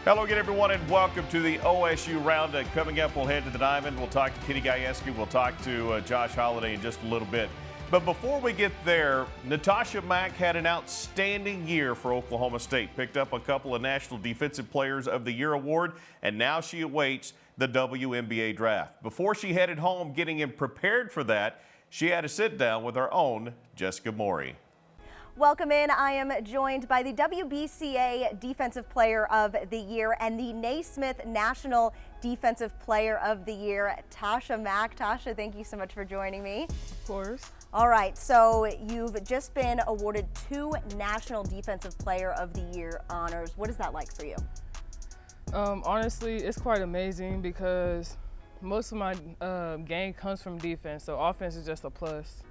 Hello again, everyone, and welcome to the OSU Roundup. Coming up, we'll head to the Diamond. We'll talk to Kitty Gajewski. We'll talk to Josh Holliday in just a little bit. But before we get there, Natasha Mack had an outstanding year for Oklahoma State. Picked up a couple of National Defensive Players of the Year award, and now she awaits the WNBA draft. Before she headed home getting him prepared for that, she had a sit down with our own Jessica Morrey. Welcome in. I am joined by the WBCA Defensive Player of the Year and the Naismith National Defensive Player of the Year, Tasha Mack. Tasha, thank you so much for joining me. Of course. All right, so you've just been awarded 2 National Defensive Player of the Year honors. What is that like for you? Honestly, it's quite amazing because most of my game comes from defense, so offense is just a plus.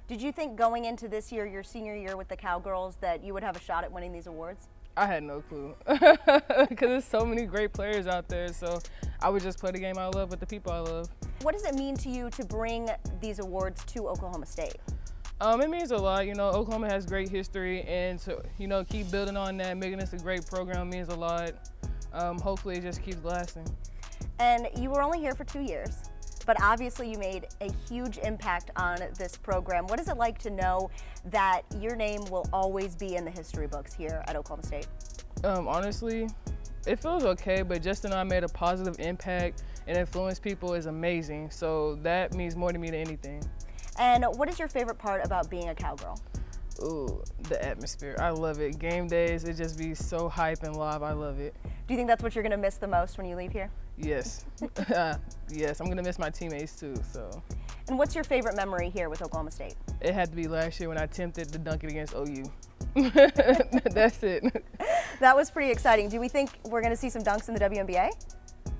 Did you think going into this year, your senior year with the Cowgirls, that you would have a shot at winning these awards? I had no clue because there's so many great players out there, so I would just play the game I love with the people I love. What does it mean to you to bring these awards to Oklahoma State? It means a lot. You know, Oklahoma has great history, and to, keep building on that, making this a great program means a lot. Hopefully it just keeps lasting. And you were only here for 2 years, but obviously you made a huge impact on this program. What is it like to know that your name will always be in the history books here at Oklahoma State? Honestly, it feels okay, but just to know I made a positive impact and influence people is amazing. So that means more to me than anything. And what is your favorite part about being a Cowgirl? Ooh, the atmosphere. I love it. Game days, it just be so hype and live. I love it. Do you think that's what you're going to miss the most when you leave here? Yes. Yes, I'm going to miss my teammates too. So. And what's your favorite memory here with Oklahoma State? It had to be last year when I attempted to dunk it against OU. That's it. That was pretty exciting. Do we think we're going to see some dunks in the WNBA?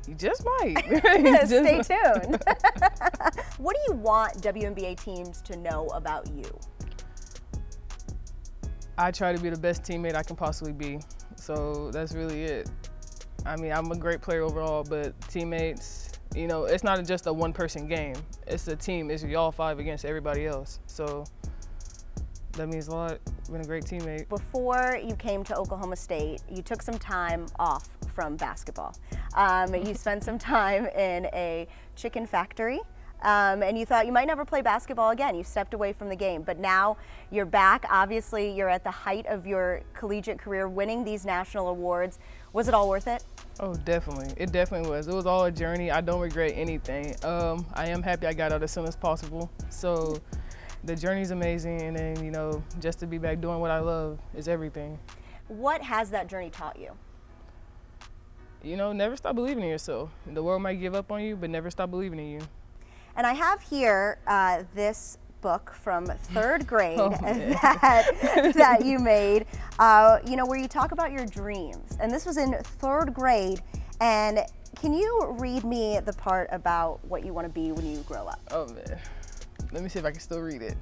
You just might. Stay tuned. What do you want WNBA teams to know about you? I try to be the best teammate I can possibly be. So that's really it. I mean, I'm a great player overall, but teammates, it's not just a one-person game. It's a team. It's y'all 5 against everybody else. So that means a lot. Been a great teammate. Before you came to Oklahoma State, you took some time off from basketball. You spent some time in a chicken factory. And you thought you might never play basketball again. You stepped away from the game, but now you're back. Obviously, you're at the height of your collegiate career, winning these national awards. Was it all worth it? Oh, definitely. It definitely was. It was all a journey. I don't regret anything. I am happy I got out as soon as possible. So the journey's amazing, and then, just to be back doing what I love is everything. What has that journey taught you? Never stop believing in yourself. The world might give up on you, but never stop believing in you. And I have here this book from 3rd grade that you made, where you talk about your dreams. And this was in 3rd grade. And can you read me the part about what you want to be when you grow up? Oh, man. Let me see if I can still read it.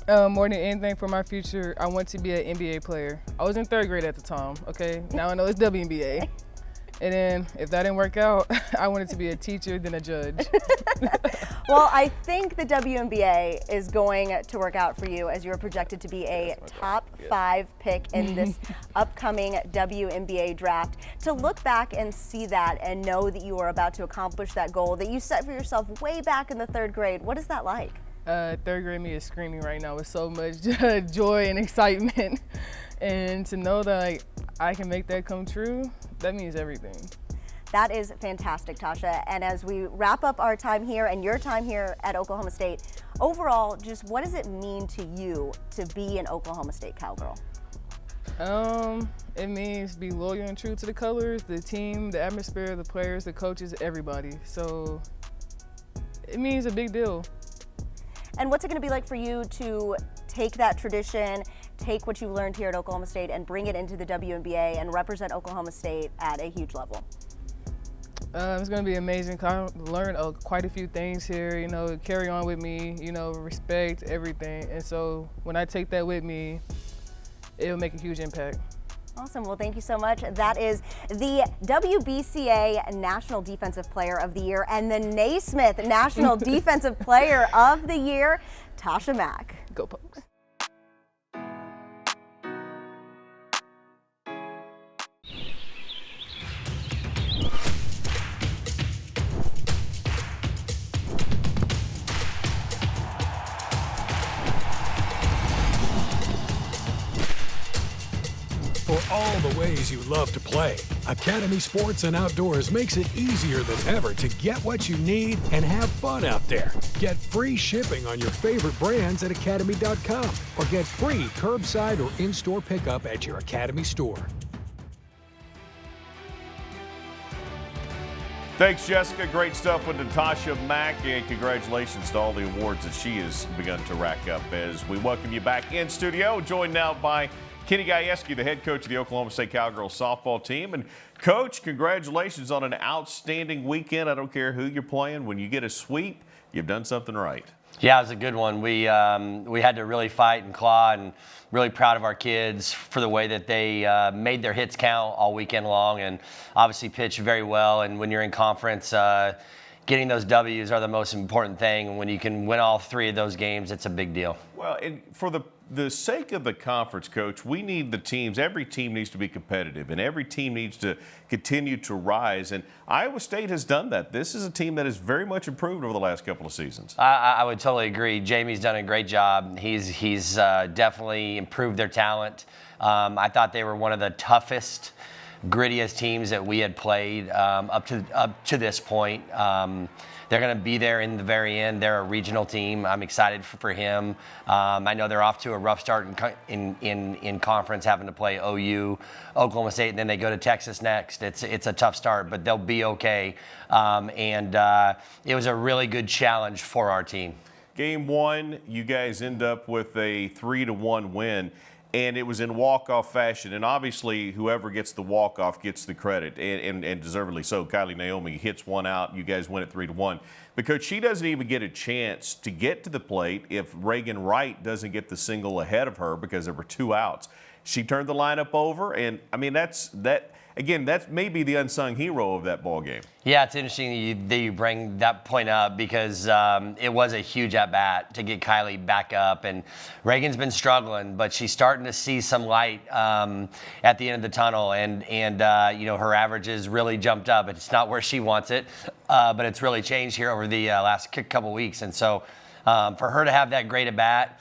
More than anything for my future, I want to be an NBA player. I was in 3rd grade at the time, okay? Now I know it's WNBA. And then if that didn't work out, I wanted to be a teacher, then a judge. Well, I think the WNBA is going to work out for you, as you are projected to be a top 5 pick in this upcoming WNBA draft. To look back and see that and know that you are about to accomplish that goal that you set for yourself way back in the 3rd grade, what is that like? 3rd grade me is screaming right now with so much joy and excitement. And to know that I can make that come true, that means everything. That is fantastic, Tasha. And as we wrap up our time here and your time here at Oklahoma State, overall, just what does it mean to you to be an Oklahoma State Cowgirl? It means be loyal and true to the colors, the team, the atmosphere, the players, the coaches, everybody. So it means a big deal. And what's it going to be like for you to take that tradition, take what you learned here at Oklahoma State and bring it into the WNBA and represent Oklahoma State at a huge level? It's going to be amazing. I learned quite a few things here, carry on with me, respect, everything. And so when I take that with me, it'll make a huge impact. Awesome. Well, thank you so much. That is the WBCA National Defensive Player of the Year and the Naismith National Defensive Player of the Year, Tasha Mack. Go Pokes. for all the ways you love to play. Academy Sports and Outdoors makes it easier than ever to get what you need and have fun out there. Get free shipping on your favorite brands at academy.com or get free curbside or in-store pickup at your Academy store. Thanks, Jessica. Great stuff with Natasha Mack, and congratulations to all the awards that she has begun to rack up as we welcome you back in studio. Joined now by Kenny Gajewski, the head coach of the Oklahoma State Cowgirl softball team. And Coach, congratulations on an outstanding weekend. I don't care who you're playing. When you get a sweep, you've done something right. Yeah, it was a good one. We had to really fight and claw, and really proud of our kids for the way that they made their hits count all weekend long, and obviously pitched very well. And when you're in conference, getting those W's are the most important thing. And when you can win all three of those games, it's a big deal. Well, and for the sake of the conference, Coach, we need the teams. Every team needs to be competitive, and every team needs to continue to rise. And Iowa State has done that. This is a team that has very much improved over the last couple of seasons. I would totally agree. Jamie's done a great job. He's definitely improved their talent. I thought they were one of the toughest, grittiest teams that we had played up to this point. They're going to be there in the very end. They're a regional team. I'm excited for him. I know they're off to a rough start in conference, having to play OU, Oklahoma State, and then they go to Texas next. It's a tough start, but they'll be okay. It was a really good challenge for our team. Game one, you guys end up with a 3-1 win. And it was in walk-off fashion. And obviously, whoever gets the walk-off gets the credit, and deservedly so. Kylie Naomi hits one out. You guys win it 3-1. Because she doesn't even get a chance to get to the plate if Reagan Wright doesn't get the single ahead of her because there were 2 outs. She turned the lineup over, and, I mean, that's maybe the unsung hero of that ball game. Yeah, it's interesting that you bring that point up because it was a huge at-bat to get Kylie back up. And Reagan's been struggling, but she's starting to see some light at the end of the tunnel. And her averages really jumped up. It's not where she wants it, but it's really changed here over the last couple weeks. And so for her to have that great at-bat,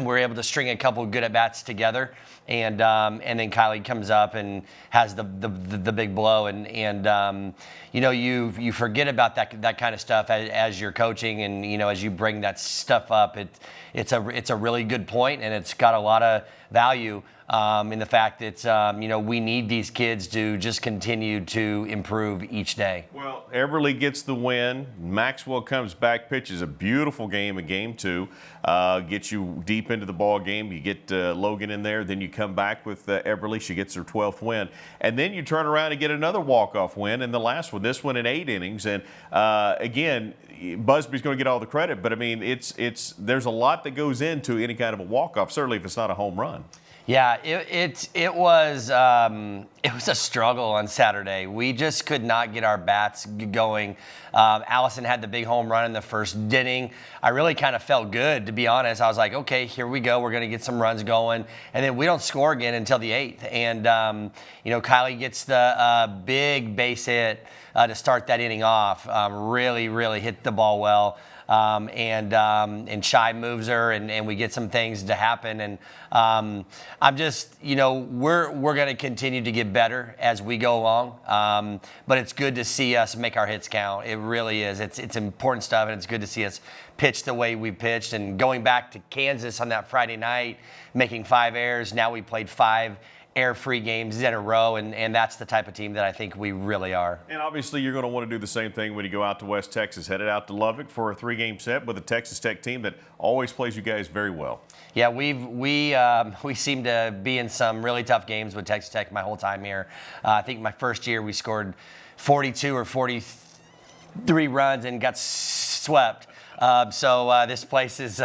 we're able to string a couple good at-bats together, and then Kylie comes up and has the big blow, and you forget about that kind of stuff as you're coaching, and as you bring that stuff up, it's a really good point, and it's got a lot of value in the fact that we need these kids to just continue to improve each day. Well, Eberly gets the win. Maxwell comes back, pitches a beautiful game in game 2, gets you deep into the ball game. You get Logan in there, then you come back with Eberly. She gets her 12th win, and then you turn around and get another walk-off win in the last one. This one in 8 innings, and again, Busby's going to get all the credit, but I mean, there's a lot that goes into any kind of a walk-off. Certainly, if it's not a home run. Yeah, it was a struggle on Saturday. We just could not get our bats going. Allison had the big home run in the first inning. I really kind of felt good, to be honest. I was like, okay, here we go. We're going to get some runs going. And then we don't score again until the 8th. And, Kylie gets the big base hit to start that inning off. Really, really hit the ball well. And Shai moves her, and we get some things to happen. And I'm just, we're going to continue to get better as we go along. But it's good to see us make our hits count. It really is. It's important stuff, and it's good to see us pitch the way we pitched. And going back to Kansas on that Friday night, making 5 errors. Now we played 5 air-free games in a row, and that's the type of team that I think we really are. And obviously you're going to want to do the same thing when you go out to West Texas, headed out to Lubbock for a 3-game set with a Texas Tech team that always plays you guys very well. Yeah, we seem to be in some really tough games with Texas Tech my whole time here. I think my first year we scored 42 or 43 runs and got swept. So this place has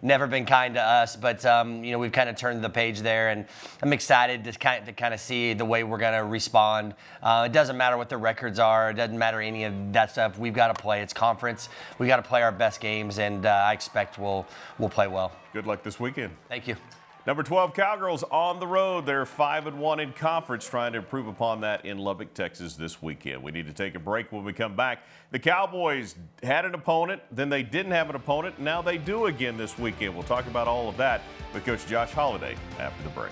never been kind to us, but we've kind of turned the page there, and I'm excited to kind of see the way we're going to respond. It doesn't matter what the records are; it doesn't matter any of that stuff. We've got to play. It's conference. We got to play our best games, and I expect we'll play well. Good luck this weekend. Thank you. Number 12 Cowgirls on the road. They're 5-1 in conference, trying to improve upon that in Lubbock, Texas this weekend. We need to take a break. When we come back, the Cowboys had an opponent, then they didn't have an opponent, now they do again this weekend. We'll talk about all of that with Coach Josh Holliday after the break.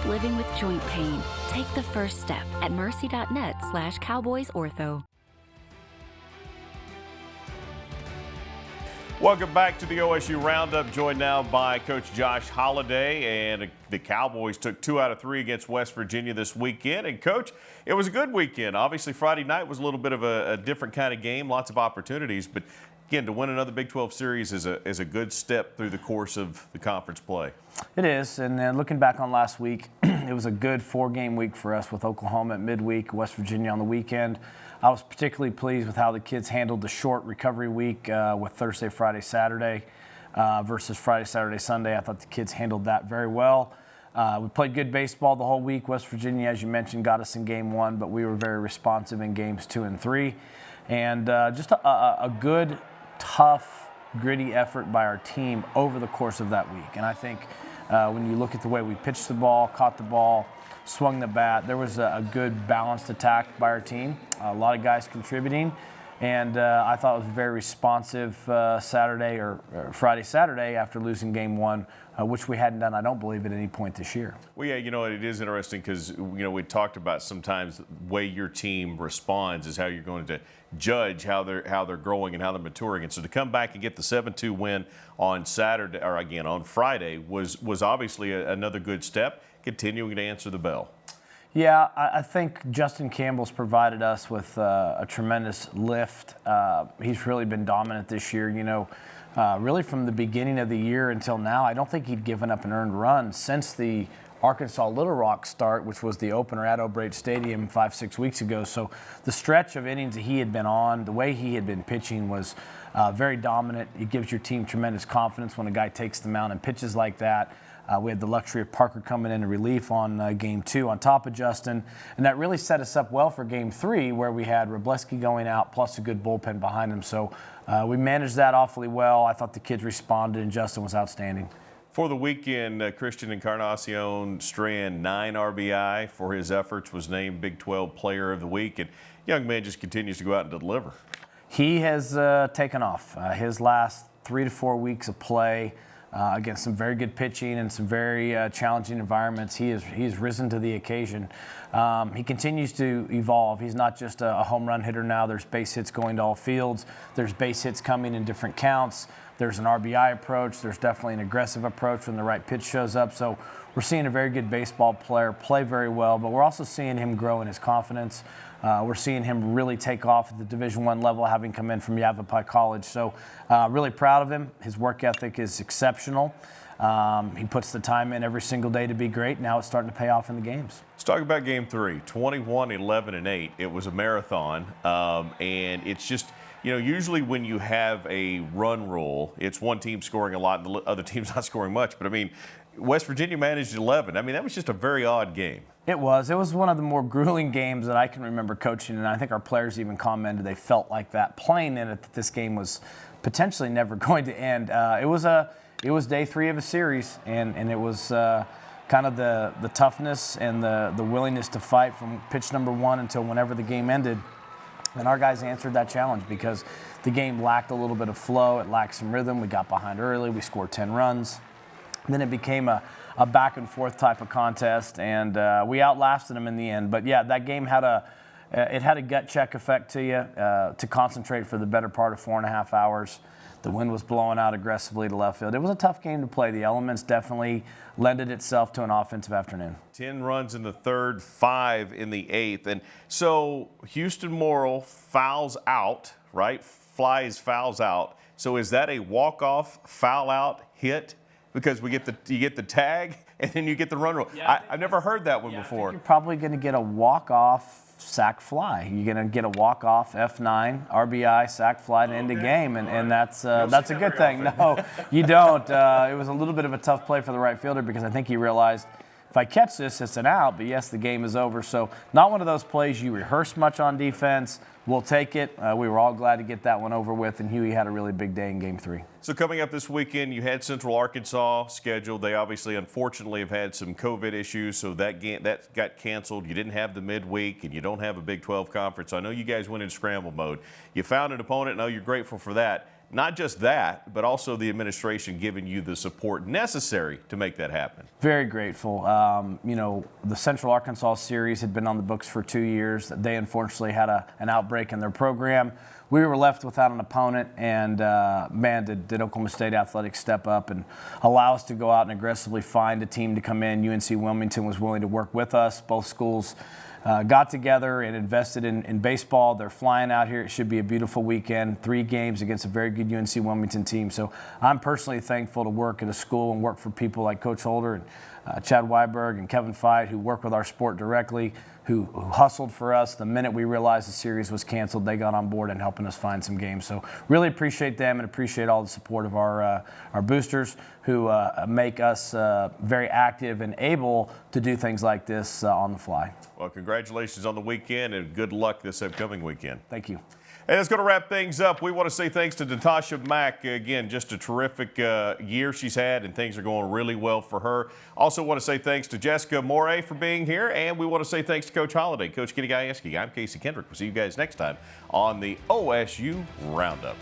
living with joint pain? Take the first step at mercy.net/cowboysortho. Welcome back to the OSU Roundup, joined now by Coach Josh Holliday. And the Cowboys took 2 out of 3 against West Virginia this weekend. And, Coach, it was a good weekend. Obviously, Friday night was a little bit of a different kind of game, lots of opportunities. But, again, to win another Big 12 series is a good step through the course of the conference play. It is. And then looking back on last week, it was a good 4-game week for us with Oklahoma at midweek, West Virginia on the weekend. I was particularly pleased with how the kids handled the short recovery week with Thursday, Friday, Saturday versus Friday, Saturday, Sunday. I thought the kids handled that very well. We played good baseball the whole week. West Virginia, as you mentioned, got us in game 1, but we were very responsive in games 2 and 3. And just a good, tough, gritty effort by our team over the course of that week. And I think when you look at the way we pitched the ball, caught the ball, swung the bat, there was a good balanced attack by our team. A lot of guys contributing, and I thought it was very responsive Saturday or Friday, Saturday after losing game 1, which we hadn't done, I don't believe, at any point this year. Well, yeah, it is interesting because, we talked about sometimes the way your team responds is how you're going to judge how they're growing and how they're maturing. And so to come back and get the 7-2 win on Saturday, or again on Friday, was obviously another good step, continuing to answer the bell. Yeah, I think Justin Campbell's provided us with a tremendous lift. He's really been dominant this year. Really from the beginning of the year until now, I don't think he'd given up an earned run since the Arkansas Little Rock start, which was the opener at O'Brate Stadium 5-6 weeks ago. So the stretch of innings that he had been on, the way he had been pitching was very dominant. It gives your team tremendous confidence when a guy takes the mound and pitches like that. We had the luxury of Parker coming in relief on game 2 on top of Justin, and that really set us up well for game 3, where we had Robleski going out plus a good bullpen behind him. So we managed that awfully well. I thought the kids responded, and Justin was outstanding. For the weekend, Christian Encarnacion Strand, 9 RBI for his efforts, was named Big 12 Player of the Week, and young man just continues to go out and deliver. He has taken off. His last 3 to 4 weeks of play, against some very good pitching and some very challenging environments, he's risen to the occasion. He continues to evolve. He's not just a home run hitter now. There's base hits going to all fields. There's base hits coming in different counts. There's an RBI approach. There's definitely an aggressive approach when the right pitch shows up. So we're seeing a very good baseball player play very well, but we're also seeing him grow in his confidence. We're seeing him really take off at the Division I level, having come in from Yavapai College. So really proud of him. His work ethic is exceptional. He puts the time in every single day to be great. Now it's starting to pay off in the games. Let's talk about Game 3, 21, 11, and 8. It was a marathon, and it's just, usually when you have a run rule, it's one team scoring a lot and the other team's not scoring much. But, West Virginia managed 11. That was just a very odd game. It was. It was one of the more grueling games that I can remember coaching, and I think our players even commented they felt like that playing in it, that this game was potentially never going to end. It was day 3 of a series, and it was kind of the toughness and the willingness to fight from pitch number 1 until whenever the game ended. And our guys answered that challenge because the game lacked a little bit of flow. It lacked some rhythm. We got behind early. We scored 10 runs. Then it became a back and forth type of contest, and we outlasted them in the end. But yeah, that game had a gut check effect to you to concentrate for the better part of 4.5 hours. The wind was blowing out aggressively to left field. It was a tough game to play. The elements definitely lended itself to an offensive afternoon. 10 runs in the 3rd, 5 in the 8th. And so Houston Morrell fouls out, right? Fouls out. So is that a walk-off, foul-out hit? Because you get the tag and then you get the run rule. Yeah, I've never heard that one before. I think you're probably going to get a walk-off sac fly. You're going to get a walk-off F9 RBI sac fly to end the game, and that's a good thing. No, you don't. It was a little bit of a tough play for the right fielder because I think he realized, if I catch this, it's an out, but yes, the game is over. So not one of those plays you rehearse much on defense. We'll take it. We were all glad to get that one over with, and Huey had a really big day in Game 3. So coming up this weekend, you had Central Arkansas scheduled. They obviously, unfortunately, have had some COVID issues, so that got canceled. You didn't have the midweek, and you don't have a Big 12 conference. So I know you guys went in scramble mode. You found an opponent. I know you're grateful for that. not just that, but also the administration giving you the support necessary to make that happen. Very grateful. The Central Arkansas series had been on the books for 2 years. They unfortunately had an outbreak in their program. We were left without an opponent, and did Oklahoma State Athletics step up and allow us to go out and aggressively find a team to come in. UNC Wilmington was willing to work with us. Both schools got together and invested in baseball. They're flying out here. It should be a beautiful weekend. 3 games against a very good UNC Wilmington team. So I'm personally thankful to work at a school and work for people like Coach Holder and Chad Weiberg and Kevin Feit, who work with our sport directly, who hustled for us. The minute we realized the series was canceled, they got on board and helping us find some games. So really appreciate them and appreciate all the support of our boosters who make us very active and able to do things like this on the fly. Well, congratulations on the weekend and good luck this upcoming weekend. Thank you. And that's going to wrap things up. We want to say thanks to Natasha Mack. Again, just a terrific year she's had, and things are going really well for her. Also want to say thanks to Jessica Morrey for being here, and we want to say thanks to Coach Holliday. Coach Kenny Gajewski, I'm Casey Kendrick. We'll see you guys next time on the OSU Roundup.